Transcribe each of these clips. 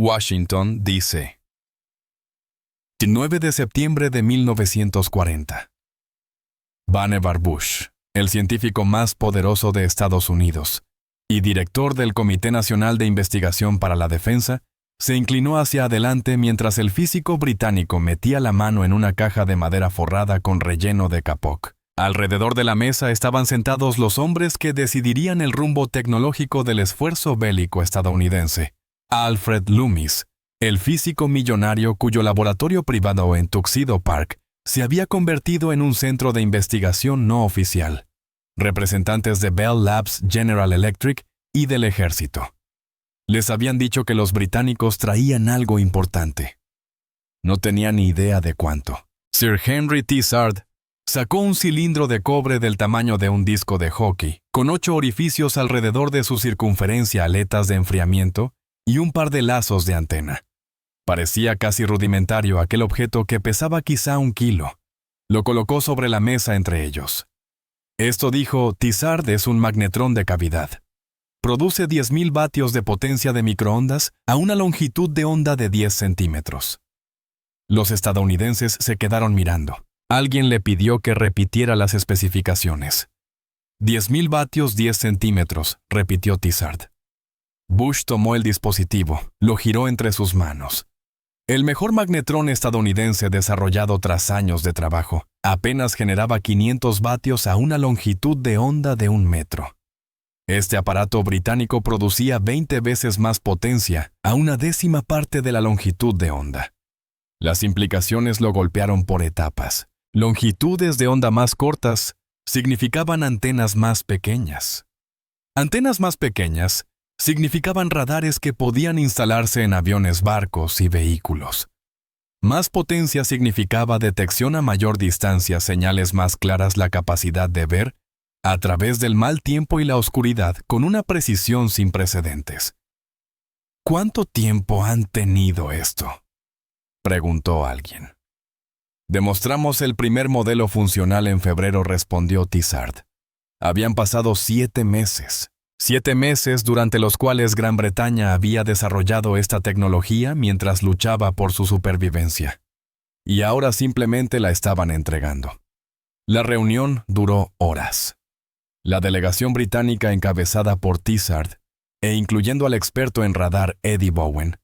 Washington, D.C. 9 de septiembre de 1940. Vannevar Bush, el científico más poderoso de Estados Unidos y director del Comité Nacional de Investigación para la Defensa, se inclinó hacia adelante mientras el físico británico metía la mano en una caja de madera forrada con relleno de kapok. Alrededor de la mesa estaban sentados los hombres que decidirían el rumbo tecnológico del esfuerzo bélico estadounidense. Alfred Loomis, el físico millonario cuyo laboratorio privado en Tuxedo Park se había convertido en un centro de investigación no oficial. Representantes de Bell Labs, General Electric y del ejército. Les habían dicho que los británicos traían algo importante. No tenían ni idea de cuánto. Sir Henry Tizard sacó un cilindro de cobre del tamaño de un disco de hockey, con 8 orificios alrededor de su circunferencia, aletas de enfriamiento y un par de lazos de antena. Parecía casi rudimentario aquel objeto que pesaba quizá 1 kilo. Lo colocó sobre la mesa entre ellos. Esto, dijo, Tizard es un magnetrón de cavidad. Produce 10.000 vatios de potencia de microondas a una longitud de onda de 10 centímetros. Los estadounidenses se quedaron mirando. Alguien le pidió que repitiera las especificaciones. 10.000 vatios 10 centímetros, repitió Tizard. Bush tomó el dispositivo, lo giró entre sus manos. El mejor magnetrón estadounidense desarrollado tras años de trabajo apenas generaba 500 vatios a una longitud de onda de 1 metro. Este aparato británico producía 20 veces más potencia a una 10ª parte de la longitud de onda. Las implicaciones lo golpearon por etapas. Longitudes de onda más cortas significaban antenas más pequeñas. Antenas más pequeñas significaban radares que podían instalarse en aviones, barcos y vehículos. Más potencia significaba detección a mayor distancia, señales más claras, la capacidad de ver a través del mal tiempo y la oscuridad con una precisión sin precedentes. ¿Cuánto tiempo han tenido esto?, preguntó alguien. Demostramos el primer modelo funcional en febrero, respondió Tizard. Habían pasado 7 meses. 7 meses durante los cuales Gran Bretaña había desarrollado esta tecnología mientras luchaba por su supervivencia. Y ahora simplemente la estaban entregando. La reunión duró horas. La delegación británica encabezada por Tizard, e incluyendo al experto en radar Eddie Bowen,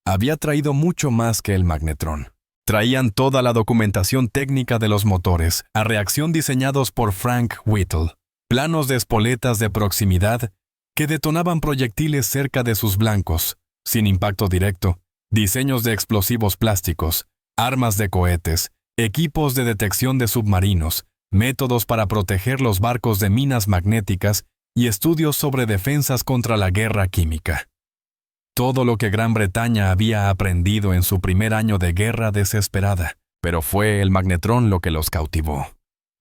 había traído mucho más que el magnetrón. Traían toda la documentación técnica de los motores a reacción diseñados por Frank Whittle. Planos de espoletas de proximidad que detonaban proyectiles cerca de sus blancos, sin impacto directo, diseños de explosivos plásticos, armas de cohetes, equipos de detección de submarinos, métodos para proteger los barcos de minas magnéticas y estudios sobre defensas contra la guerra química. Todo lo que Gran Bretaña había aprendido en su primer año de guerra desesperada, pero fue el magnetrón lo que los cautivó.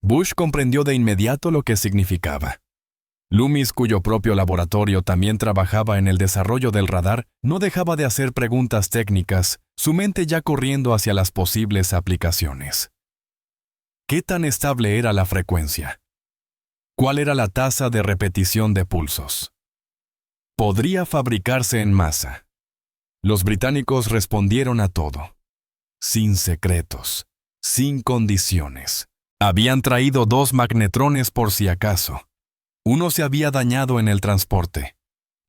Bush comprendió de inmediato lo que significaba. Loomis, cuyo propio laboratorio también trabajaba en el desarrollo del radar, no dejaba de hacer preguntas técnicas, su mente ya corriendo hacia las posibles aplicaciones. ¿Qué tan estable era la frecuencia? ¿Cuál era la tasa de repetición de pulsos? ¿Podría fabricarse en masa? Los británicos respondieron a todo. Sin secretos, sin condiciones. Habían traído 2 magnetrones por si acaso. Uno se había dañado en el transporte.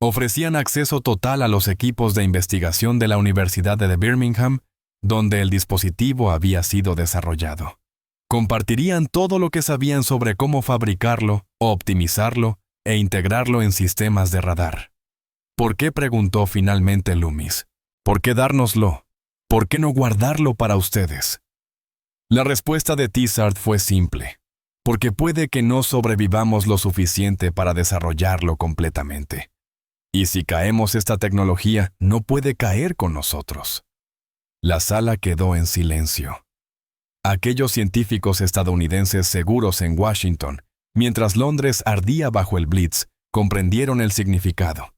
Ofrecían acceso total a los equipos de investigación de la Universidad de Birmingham, donde el dispositivo había sido desarrollado. Compartirían todo lo que sabían sobre cómo fabricarlo, optimizarlo e integrarlo en sistemas de radar. ¿Por qué?, preguntó finalmente Loomis. ¿Por qué dárnoslo? ¿Por qué no guardarlo para ustedes? La respuesta de Tizard fue simple. Porque puede que no sobrevivamos lo suficiente para desarrollarlo completamente. Y si caemos esta tecnología, no puede caer con nosotros. La sala quedó en silencio. Aquellos científicos estadounidenses seguros en Washington, mientras Londres ardía bajo el Blitz, comprendieron el significado.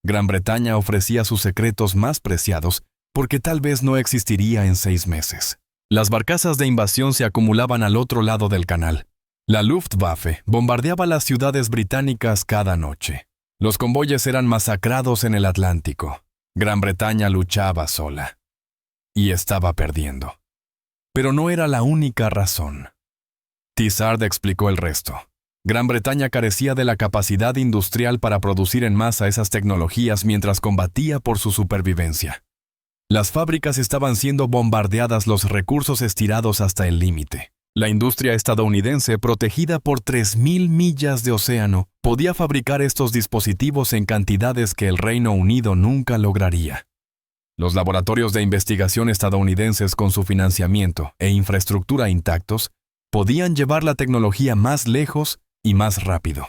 Gran Bretaña ofrecía sus secretos más preciados porque tal vez no existiría en 6 meses. Las barcazas de invasión se acumulaban al otro lado del canal. La Luftwaffe bombardeaba las ciudades británicas cada noche. Los convoyes eran masacrados en el Atlántico. Gran Bretaña luchaba sola. Y estaba perdiendo. Pero no era la única razón. Tizard explicó el resto. Gran Bretaña carecía de la capacidad industrial para producir en masa esas tecnologías mientras combatía por su supervivencia. Las fábricas estaban siendo bombardeadas, los recursos estirados hasta el límite. La industria estadounidense, protegida por 3.000 millas de océano, podía fabricar estos dispositivos en cantidades que el Reino Unido nunca lograría. Los laboratorios de investigación estadounidenses, con su financiamiento e infraestructura intactos, podían llevar la tecnología más lejos y más rápido.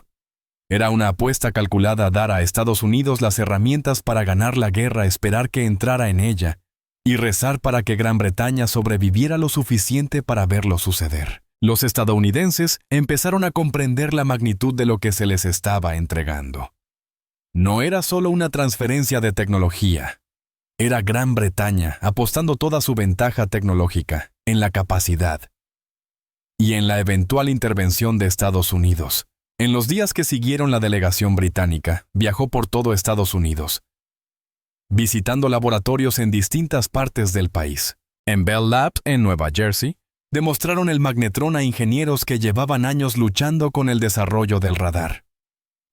Era una apuesta calculada dar a Estados Unidos las herramientas para ganar la guerra, esperar que entrara en ella, y rezar para que Gran Bretaña sobreviviera lo suficiente para verlo suceder. Los estadounidenses empezaron a comprender la magnitud de lo que se les estaba entregando. No era solo una transferencia de tecnología. Era Gran Bretaña apostando toda su ventaja tecnológica en la capacidad y en la eventual intervención de Estados Unidos. En los días que siguieron, la delegación británica viajó por todo Estados Unidos, visitando laboratorios en distintas partes del país. En Bell Labs, en Nueva Jersey, demostraron el magnetrón a ingenieros que llevaban años luchando con el desarrollo del radar.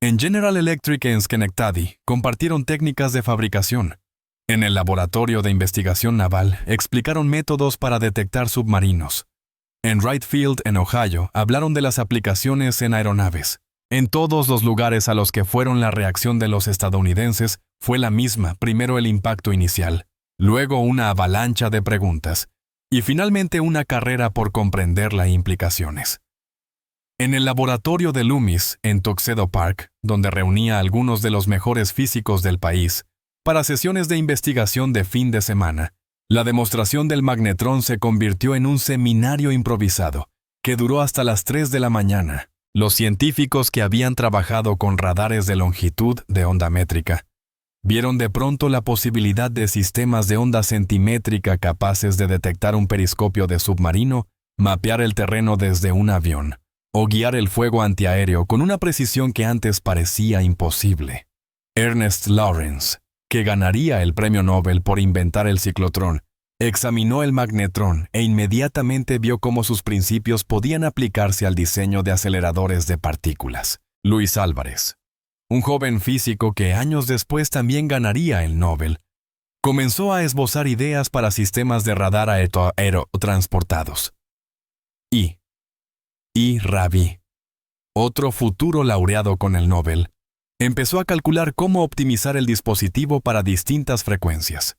En General Electric, en Schenectady, compartieron técnicas de fabricación. En el Laboratorio de Investigación Naval, explicaron métodos para detectar submarinos. En Wright Field, en Ohio, hablaron de las aplicaciones en aeronaves. En todos los lugares a los que fueron, la reacción de los estadounidenses fue la misma: primero el impacto inicial, luego una avalancha de preguntas, y finalmente una carrera por comprender las implicaciones. En el laboratorio de Loomis, en Tuxedo Park, donde reunía a algunos de los mejores físicos del país, para sesiones de investigación de fin de semana, la demostración del magnetrón se convirtió en un seminario improvisado, que duró hasta las 3 de la mañana. Los científicos que habían trabajado con radares de longitud de onda métrica vieron de pronto la posibilidad de sistemas de onda centimétrica capaces de detectar un periscopio de submarino, mapear el terreno desde un avión, o guiar el fuego antiaéreo con una precisión que antes parecía imposible. Ernest Lawrence, que ganaría el premio Nobel por inventar el ciclotrón, examinó el magnetrón e inmediatamente vio cómo sus principios podían aplicarse al diseño de aceleradores de partículas. Luis Álvarez, un joven físico que años después también ganaría el Nobel, comenzó a esbozar ideas para sistemas de radar aerotransportados. Y Rabi, otro futuro laureado con el Nobel, empezó a calcular cómo optimizar el dispositivo para distintas frecuencias.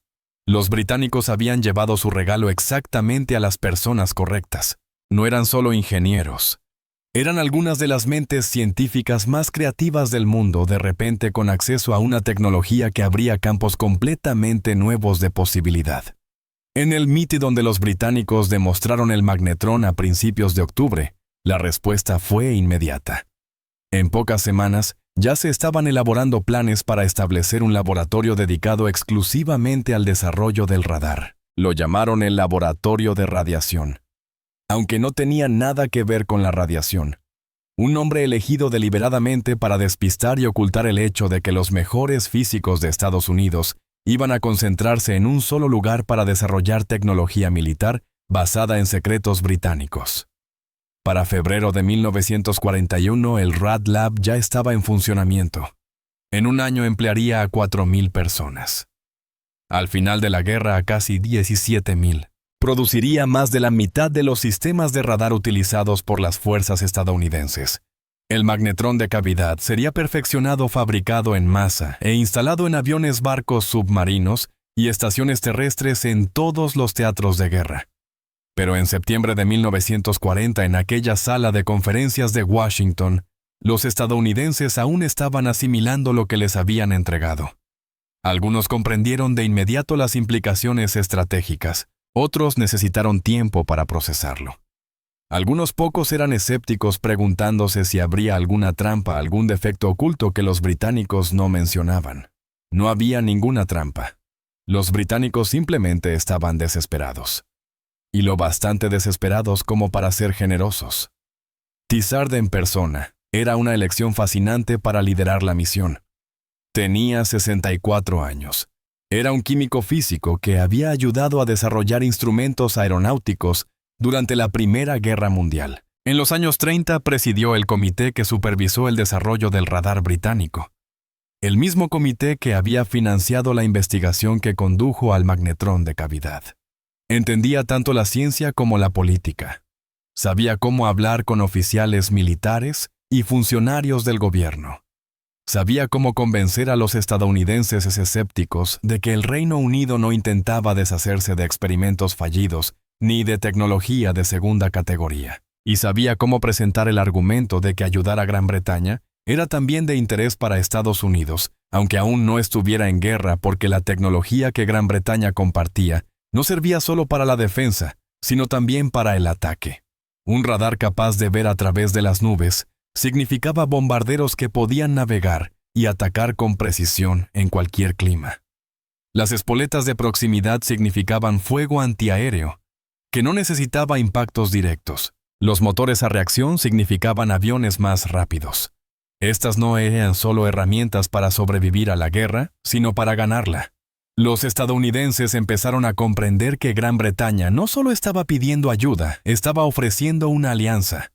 Los británicos habían llevado su regalo exactamente a las personas correctas. No eran solo ingenieros. Eran algunas de las mentes científicas más creativas del mundo, de repente con acceso a una tecnología que abría campos completamente nuevos de posibilidad. En el MIT, donde los británicos demostraron el magnetrón a principios de octubre, la respuesta fue inmediata. En pocas semanas, ya se estaban elaborando planes para establecer un laboratorio dedicado exclusivamente al desarrollo del radar. Lo llamaron el Laboratorio de Radiación, aunque no tenía nada que ver con la radiación. Un nombre elegido deliberadamente para despistar y ocultar el hecho de que los mejores físicos de Estados Unidos iban a concentrarse en un solo lugar para desarrollar tecnología militar basada en secretos británicos. Para febrero de 1941, el Rad Lab ya estaba en funcionamiento. En un año emplearía a 4.000 personas. Al final de la guerra, a casi 17.000. Produciría más de la mitad de los sistemas de radar utilizados por las fuerzas estadounidenses. El magnetrón de cavidad sería perfeccionado, fabricado en masa e instalado en aviones, barcos submarinos y estaciones terrestres en todos los teatros de guerra. Pero en septiembre de 1940, en aquella sala de conferencias de Washington, los estadounidenses aún estaban asimilando lo que les habían entregado. Algunos comprendieron de inmediato las implicaciones estratégicas, otros necesitaron tiempo para procesarlo. Algunos pocos eran escépticos, preguntándose si habría alguna trampa, algún defecto oculto que los británicos no mencionaban. No había ninguna trampa. Los británicos simplemente estaban desesperados. Y lo bastante desesperados como para ser generosos. Tizard en persona era una elección fascinante para liderar la misión. Tenía 64 años. Era un químico físico que había ayudado a desarrollar instrumentos aeronáuticos durante la Primera Guerra Mundial. En los años 30 presidió el comité que supervisó el desarrollo del radar británico, el mismo comité que había financiado la investigación que condujo al magnetrón de cavidad. Entendía tanto la ciencia como la política. Sabía cómo hablar con oficiales militares y funcionarios del gobierno. Sabía cómo convencer a los estadounidenses escépticos de que el Reino Unido no intentaba deshacerse de experimentos fallidos ni de tecnología de segunda categoría. Y sabía cómo presentar el argumento de que ayudar a Gran Bretaña era también de interés para Estados Unidos, aunque aún no estuviera en guerra, porque la tecnología que Gran Bretaña compartía no servía solo para la defensa, sino también para el ataque. Un radar capaz de ver a través de las nubes significaba bombarderos que podían navegar y atacar con precisión en cualquier clima. Las espoletas de proximidad significaban fuego antiaéreo, que no necesitaba impactos directos. Los motores a reacción significaban aviones más rápidos. Estas no eran solo herramientas para sobrevivir a la guerra, sino para ganarla. Los estadounidenses empezaron a comprender que Gran Bretaña no solo estaba pidiendo ayuda, estaba ofreciendo una alianza.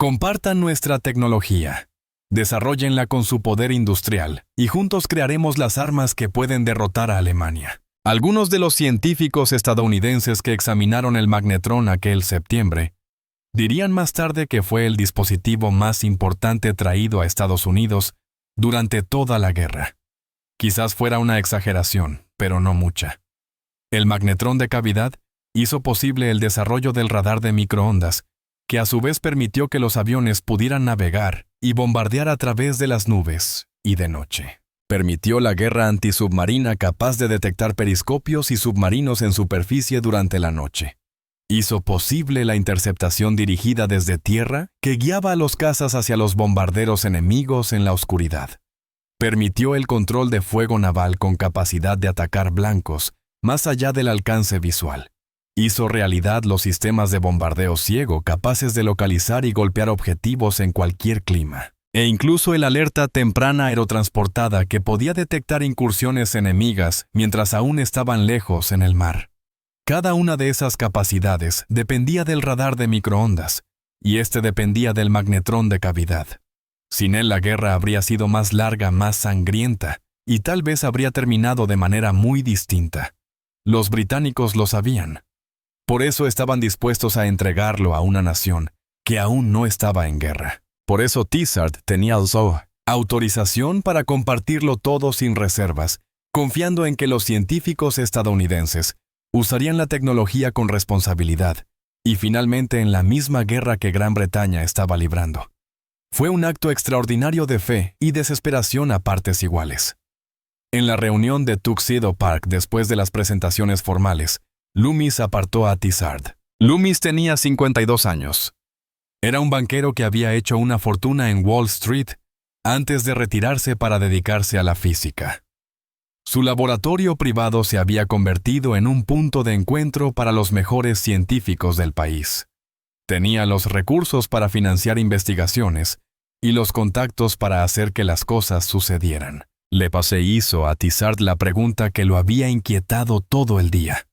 Compartan nuestra tecnología, desarróllenla con su poder industrial, y juntos crearemos las armas que pueden derrotar a Alemania. Algunos de los científicos estadounidenses que examinaron el magnetrón aquel septiembre dirían más tarde que fue el dispositivo más importante traído a Estados Unidos durante toda la guerra. Quizás fuera una exageración, pero no mucha. El magnetrón de cavidad hizo posible el desarrollo del radar de microondas, que a su vez permitió que los aviones pudieran navegar y bombardear a través de las nubes y de noche. Permitió la guerra antisubmarina capaz de detectar periscopios y submarinos en superficie durante la noche. Hizo posible la interceptación dirigida desde tierra que guiaba a los cazas hacia los bombarderos enemigos en la oscuridad. Permitió el control de fuego naval con capacidad de atacar blancos más allá del alcance visual. Hizo realidad los sistemas de bombardeo ciego capaces de localizar y golpear objetivos en cualquier clima. E incluso el alerta temprana aerotransportada que podía detectar incursiones enemigas mientras aún estaban lejos en el mar. Cada una de esas capacidades dependía del radar de microondas, y este dependía del magnetrón de cavidad. Sin él la guerra habría sido más larga, más sangrienta, y tal vez habría terminado de manera muy distinta. Los británicos lo sabían. Por eso estaban dispuestos a entregarlo a una nación que aún no estaba en guerra. Por eso Tizard tenía autorización para compartirlo todo sin reservas, confiando en que los científicos estadounidenses usarían la tecnología con responsabilidad, y finalmente en la misma guerra que Gran Bretaña estaba librando. Fue un acto extraordinario de fe y desesperación a partes iguales. En la reunión de Tuxedo Park después de las presentaciones formales, Loomis apartó a Tizard. Loomis tenía 52 años. Era un banquero que había hecho una fortuna en Wall Street antes de retirarse para dedicarse a la física. Su laboratorio privado se había convertido en un punto de encuentro para los mejores científicos del país. Tenía los recursos para financiar investigaciones y los contactos para hacer que las cosas sucedieran. Hizo a Tizard la pregunta que lo había inquietado todo el día.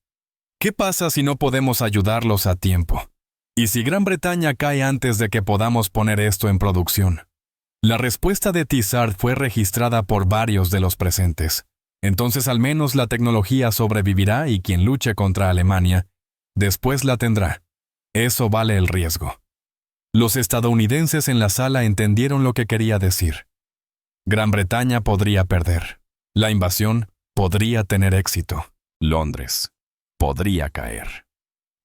¿Qué pasa si no podemos ayudarlos a tiempo? ¿Y si Gran Bretaña cae antes de que podamos poner esto en producción? La respuesta de Tizard fue registrada por varios de los presentes. Entonces al menos la tecnología sobrevivirá y quien luche contra Alemania, después la tendrá. Eso vale el riesgo. Los estadounidenses en la sala entendieron lo que quería decir. Gran Bretaña podría perder. La invasión podría tener éxito. Londres podría caer.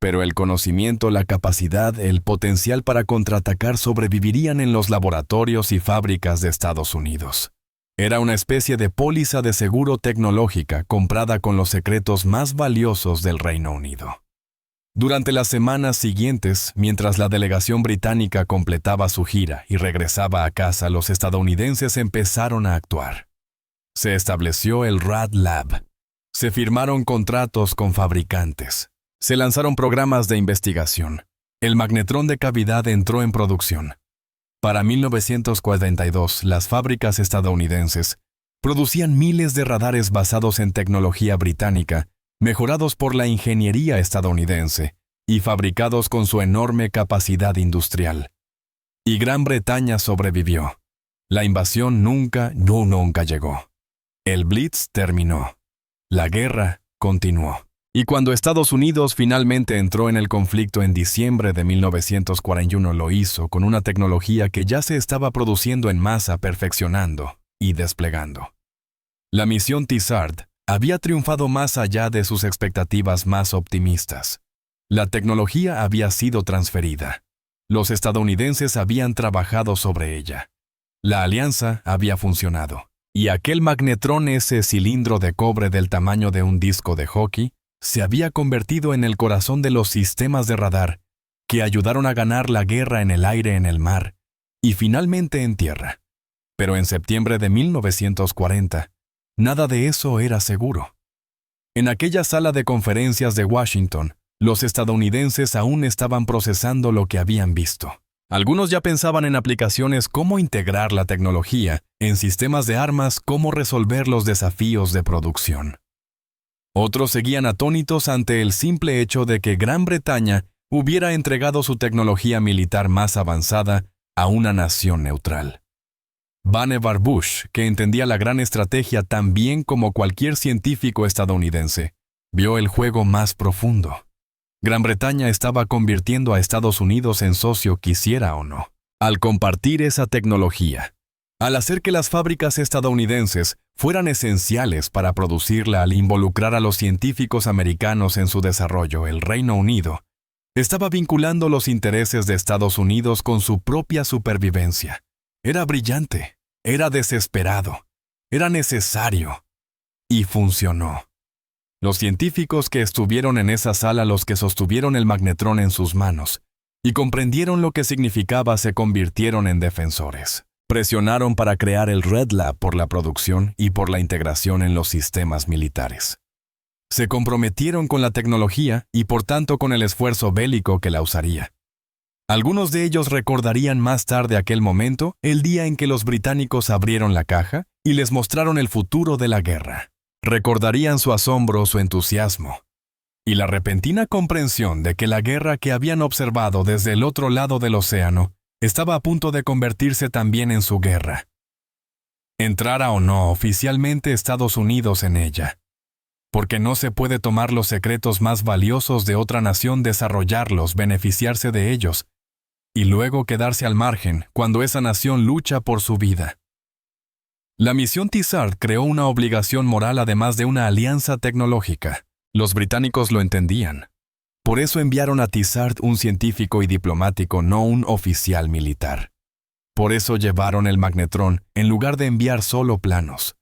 Pero el conocimiento, la capacidad, el potencial para contraatacar sobrevivirían en los laboratorios y fábricas de Estados Unidos. Era una especie de póliza de seguro tecnológica comprada con los secretos más valiosos del Reino Unido. Durante las semanas siguientes, mientras la delegación británica completaba su gira y regresaba a casa, los estadounidenses empezaron a actuar. Se estableció el Rad Lab. Se firmaron contratos con fabricantes. Se lanzaron programas de investigación. El magnetrón de cavidad entró en producción. Para 1942, las fábricas estadounidenses producían miles de radares basados en tecnología británica, mejorados por la ingeniería estadounidense y fabricados con su enorme capacidad industrial. Y Gran Bretaña sobrevivió. La invasión nunca llegó. El Blitz terminó. La guerra continuó. Y cuando Estados Unidos finalmente entró en el conflicto en diciembre de 1941, lo hizo con una tecnología que ya se estaba produciendo en masa, perfeccionando y desplegando. La misión TSARD había triunfado más allá de sus expectativas más optimistas. La tecnología había sido transferida. Los estadounidenses habían trabajado sobre ella. La alianza había funcionado. Y aquel magnetrón, ese cilindro de cobre del tamaño de un disco de hockey, se había convertido en el corazón de los sistemas de radar que ayudaron a ganar la guerra en el aire, en el mar y finalmente en tierra. Pero en septiembre de 1940, nada de eso era seguro. En aquella sala de conferencias de Washington, los estadounidenses aún estaban procesando lo que habían visto. Algunos ya pensaban en aplicaciones, cómo integrar la tecnología en sistemas de armas, cómo resolver los desafíos de producción. Otros seguían atónitos ante el simple hecho de que Gran Bretaña hubiera entregado su tecnología militar más avanzada a una nación neutral. Vannevar Bush, que entendía la gran estrategia tan bien como cualquier científico estadounidense, vio el juego más profundo. Gran Bretaña estaba convirtiendo a Estados Unidos en socio, quisiera o no, al compartir esa tecnología. Al hacer que las fábricas estadounidenses fueran esenciales para producirla, al involucrar a los científicos americanos en su desarrollo, el Reino Unido estaba vinculando los intereses de Estados Unidos con su propia supervivencia. Era brillante, era desesperado, era necesario, y funcionó. Los científicos que estuvieron en esa sala, los que sostuvieron el magnetrón en sus manos y comprendieron lo que significaba, se convirtieron en defensores. Presionaron para crear el Red Lab por la producción y por la integración en los sistemas militares. Se comprometieron con la tecnología y por tanto con el esfuerzo bélico que la usaría. Algunos de ellos recordarían más tarde aquel momento, el día en que los británicos abrieron la caja y les mostraron el futuro de la guerra. Recordarían su asombro, su entusiasmo y la repentina comprensión de que la guerra que habían observado desde el otro lado del océano estaba a punto de convertirse también en su guerra. Entrara o no oficialmente Estados Unidos en ella, porque no se puede tomar los secretos más valiosos de otra nación, desarrollarlos, beneficiarse de ellos, y luego quedarse al margen cuando esa nación lucha por su vida. La misión TSARD creó una obligación moral además de una alianza tecnológica. Los británicos lo entendían. Por eso enviaron a TSARD un científico y diplomático, no un oficial militar. Por eso llevaron el magnetrón en lugar de enviar solo planos.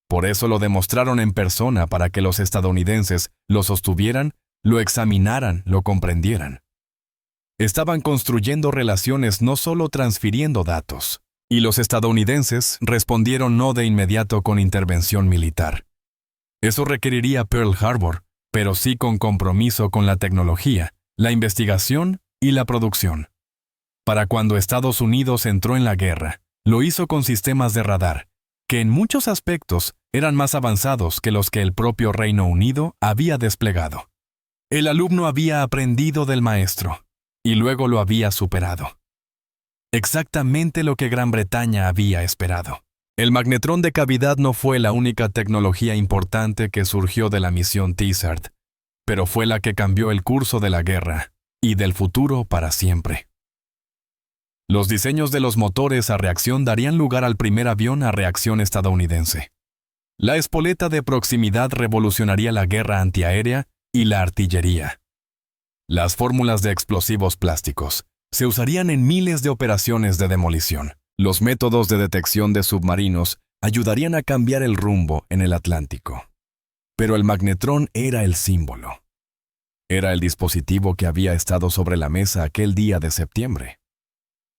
Por eso lo demostraron en persona para que los estadounidenses lo sostuvieran, lo examinaran, lo comprendieran. Estaban construyendo relaciones, no solo transfiriendo datos. Y los estadounidenses respondieron no de inmediato con intervención militar. Eso requeriría Pearl Harbor, pero sí con compromiso con la tecnología, la investigación y la producción. Para cuando Estados Unidos entró en la guerra, lo hizo con sistemas de radar, que en muchos aspectos eran más avanzados que los que el propio Reino Unido había desplegado. El alumno había aprendido del maestro, y luego lo había superado. Exactamente lo que Gran Bretaña había esperado. El magnetrón de cavidad no fue la única tecnología importante que surgió de la misión TSARD, pero fue la que cambió el curso de la guerra y del futuro para siempre. Los diseños de los motores a reacción darían lugar al primer avión a reacción estadounidense. La espoleta de proximidad revolucionaría la guerra antiaérea y la artillería. Las fórmulas de explosivos plásticos se usarían en miles de operaciones de demolición. Los métodos de detección de submarinos ayudarían a cambiar el rumbo en el Atlántico. Pero el magnetrón era el símbolo. Era el dispositivo que había estado sobre la mesa aquel día de septiembre.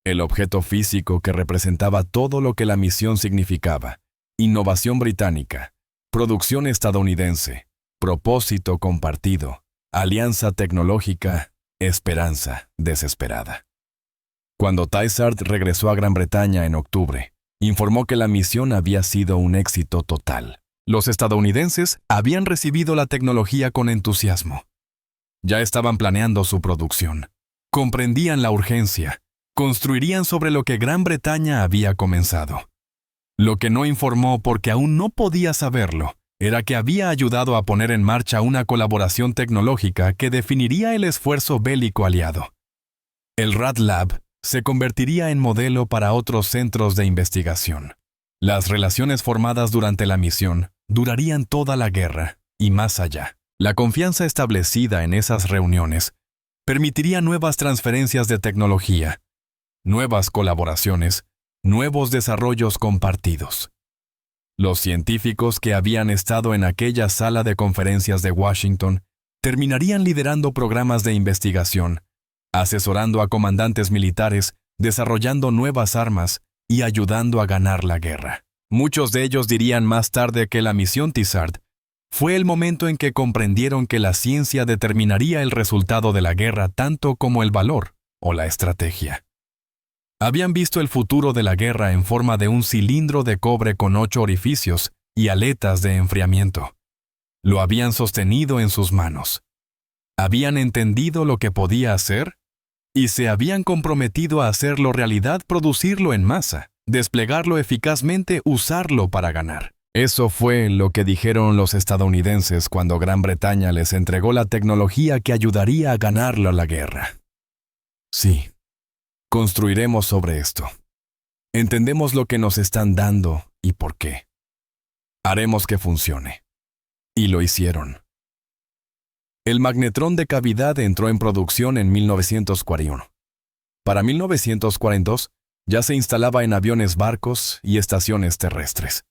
El objeto físico que representaba todo lo que la misión significaba: innovación británica, producción estadounidense, propósito compartido, alianza tecnológica, esperanza desesperada. Cuando TSARD regresó a Gran Bretaña en octubre, informó que la misión había sido un éxito total. Los estadounidenses habían recibido la tecnología con entusiasmo. Ya estaban planeando su producción. Comprendían la urgencia. Construirían sobre lo que Gran Bretaña había comenzado. Lo que no informó, porque aún no podía saberlo, era que había ayudado a poner en marcha una colaboración tecnológica que definiría el esfuerzo bélico aliado. El Rad Lab se convertiría en modelo para otros centros de investigación. Las relaciones formadas durante la misión durarían toda la guerra y más allá. La confianza establecida en esas reuniones permitiría nuevas transferencias de tecnología, nuevas colaboraciones, nuevos desarrollos compartidos. Los científicos que habían estado en aquella sala de conferencias de Washington terminarían liderando programas de investigación, asesorando a comandantes militares, desarrollando nuevas armas y ayudando a ganar la guerra. Muchos de ellos dirían más tarde que la misión Tizard fue el momento en que comprendieron que la ciencia determinaría el resultado de la guerra tanto como el valor o la estrategia. Habían visto el futuro de la guerra en forma de un cilindro de cobre con 8 orificios y aletas de enfriamiento. Lo habían sostenido en sus manos. Habían entendido lo que podía hacer y se habían comprometido a hacerlo realidad, producirlo en masa, desplegarlo eficazmente, usarlo para ganar. Eso fue lo que dijeron los estadounidenses cuando Gran Bretaña les entregó la tecnología que ayudaría a ganarla la guerra. Sí, construiremos sobre esto. Entendemos lo que nos están dando y por qué. Haremos que funcione. Y lo hicieron. El magnetrón de cavidad entró en producción en 1941. Para 1942 ya se instalaba en aviones, barcos y estaciones terrestres.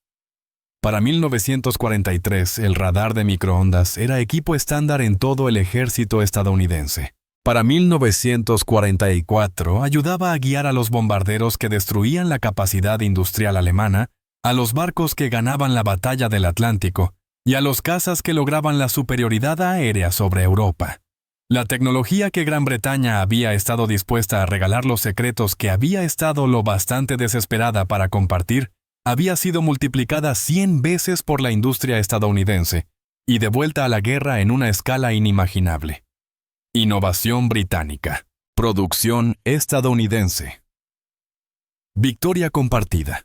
Para 1943, el radar de microondas era equipo estándar en todo el ejército estadounidense. Para 1944, ayudaba a guiar a los bombarderos que destruían la capacidad industrial alemana, a los barcos que ganaban la batalla del Atlántico y a los cazas que lograban la superioridad aérea sobre Europa. La tecnología que Gran Bretaña había estado dispuesta a regalar, los secretos que había estado lo bastante desesperada para compartir, había sido multiplicada 100 veces por la industria estadounidense y devuelta a la guerra en una escala inimaginable. Innovación británica. Producción estadounidense. Victoria compartida.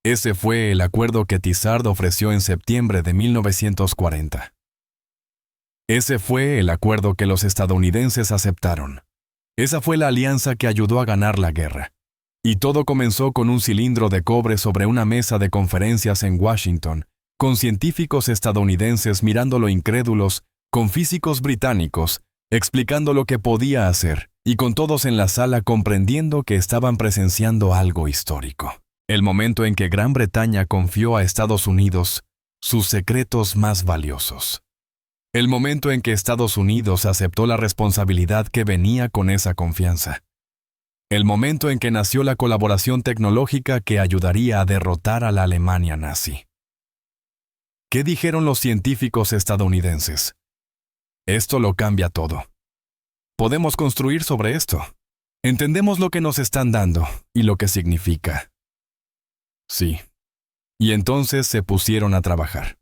Ese fue el acuerdo que Tizard ofreció en septiembre de 1940. Ese fue el acuerdo que los estadounidenses aceptaron. Esa fue la alianza que ayudó a ganar la guerra. Y todo comenzó con un cilindro de cobre sobre una mesa de conferencias en Washington, con científicos estadounidenses mirándolo incrédulos, con físicos británicos, explicando lo que podía hacer, y con todos en la sala comprendiendo que estaban presenciando algo histórico. El momento en que Gran Bretaña confió a Estados Unidos sus secretos más valiosos. El momento en que Estados Unidos aceptó la responsabilidad que venía con esa confianza. El momento en que nació la colaboración tecnológica que ayudaría a derrotar a la Alemania nazi. ¿Qué dijeron los científicos estadounidenses? Esto lo cambia todo. Podemos construir sobre esto. Entendemos lo que nos están dando y lo que significa. Sí. Y entonces se pusieron a trabajar.